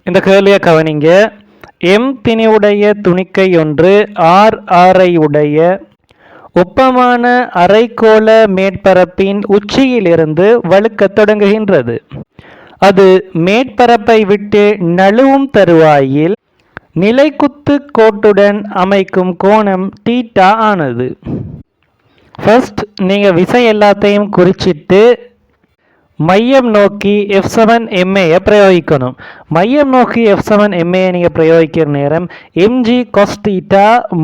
இந்த கேள்வியை கவனிங்க. எம் திணிவுடைய துணிக்கை ஒன்று ஆர் ஆரை உடைய ஒப்பமான அரைக்கோள மேற்பரப்பின் உச்சியிலிருந்து வழுக்கத் தொடங்குகின்றது. அது மேற்பரப்பை விட்டு நழுவும் தருவாயில் நிலைக்குத்து கோட்டுடன் அமைக்கும் கோணம் தீட்டா ஆனது. ஃபர்ஸ்ட் நீங்கள் விசை எல்லாத்தையும் குறிச்சிட்டு மையம் நோக்கி F7 MAயை பிரயோகிக்கணும். மையம் நோக்கி F7 MAயை நீங்கள் பிரயோகிக்கிற நேரம் mg cos θ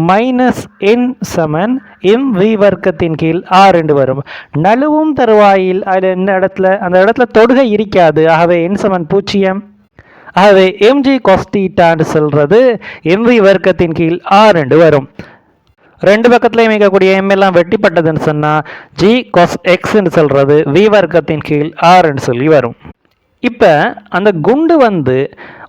மைனஸ் n சமன் mv வர்க்கத்தின் கீழ் r என்று வரும். நழுவும் தருவாயில் அதில் அந்த இடத்துல தொடுகை இருக்காது. ஆகவே n சமன் 0. ஆகவே mg cos θ என்று சொல்றது mv வர்க்கத்தின் கீழ் r என்று வரும். ரெண்டு பக்கத்துலையும் இருக்கக்கூடிய m எல்லாம் வெட்டிப்பட்டதுன்னு சொன்னால் g cos xன்னு சொல்கிறது v வர்க்கத்தின் கீழ் rன்னு சொல்லி வரும். இப்போ அந்த குண்டு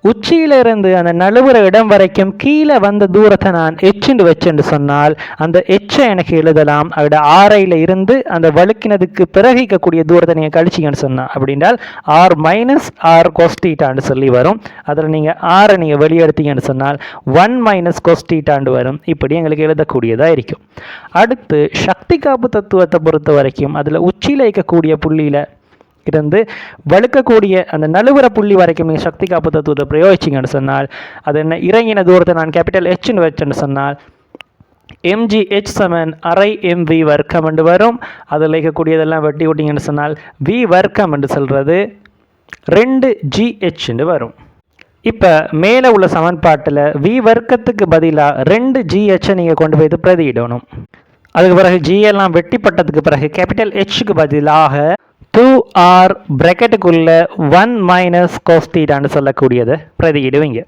உச்சியிலிருந்து அந்த நழுவுற இடம் வரைக்கும் கீழே வந்த தூரத்தை நான் எச்சுண்டு வச்சேன்னு சொன்னால் அந்த எச்சை எனக்கு எழுதலாம். அதோட ஆரையில் இருந்து அந்த வழுக்கினதுக்கு பிறகு இருக்கக்கூடிய தூரத்தை நீங்கள் கழிச்சிங்கன்னு சொன்னால் அப்படின்றால் ஆர் மைனஸ் ஆர் கோஸ்டீட்டான்னு சொல்லி வரும். அதில் நீங்கள் ஆரை நீங்கள் வெளியெடுத்தீங்கன்னு சொன்னால் 1 மைனஸ் கோஸ்டீட்டாண்டு வரும். இப்படி எங்களுக்கு எழுதக்கூடியதாக இருக்கும். அடுத்து சக்தி காப்பு தத்துவத்தை பொறுத்த வரைக்கும் அதில் உச்சியில் இருக்கக்கூடிய புள்ளியில் இருந்து வழுக்கக்கூடிய அந்த நழுவுற புள்ளி வரைக்கும் நீங்கள் சக்தி காப்பு தத்துவத்தை பிரயோகிச்சிங்கன்னு சொன்னால் அது என்ன இறங்கின தூரத்தை நான் கேபிட்டல் ஹெச்னு வச்சேன்னு சொன்னால் mgh சமன் அரை mv வர்க்கம் என்று வரும். அதில் இருக்கக்கூடியதெல்லாம் வெட்டி விட்டிங்கன்னு சொன்னால் v வர்க்கம் என்று சொல்கிறது 2gh என்று வரும். இப்போ மேலே உள்ள சமன்பாட்டில் v வர்க்கத்துக்கு பதிலாக 2gh நீங்கள் கொண்டு போய் பிரதியிடணும். அதுக்கு பிறகு g எல்லாம் வெட்டிப்பட்டதுக்கு பிறகு கேபிட்டல் ஹெச்சுக்கு பதிலாக 2r பிராக்கெட்டுக்குள்ள 1 மைனஸ் கோஸ் தீட்டான்னு சொல்லக்கூடியதை பிரதியிடுவீங்க.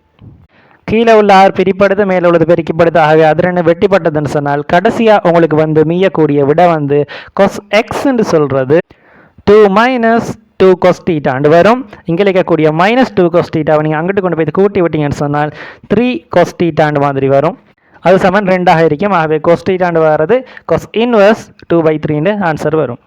கீழே உள்ள ஆர் பிரிப்படுது, மேலே உள்ளது பெருக்கிப்படுது. ஆகவே அது ரெண்டு வெட்டிப்பட்டதுன்னு சொன்னால் கடைசியாக உங்களுக்கு மீயக்கூடிய விட கொஸ் எக்ஸ்ன்னு சொல்கிறது 2 மைனஸ் 2 கோஸ் தீட்டாண்டு வரும். இங்கே இருக்கக்கூடிய மைனஸ் 2 கோஸ் தீட்டாவை நீங்கள் அங்கிட்டு கொண்டு போய் கூட்டி விட்டீங்கன்னு சொன்னால் 3 கோஸ் தீட்டாண்டு மாதிரி வரும். அது சமன் 2 இருக்கும். ஆகவே கோஸ் தீட்டாண்டு வர்றது கொஸ் இன்வர்ஸ் 2/3 ஆன்சர் வரும்.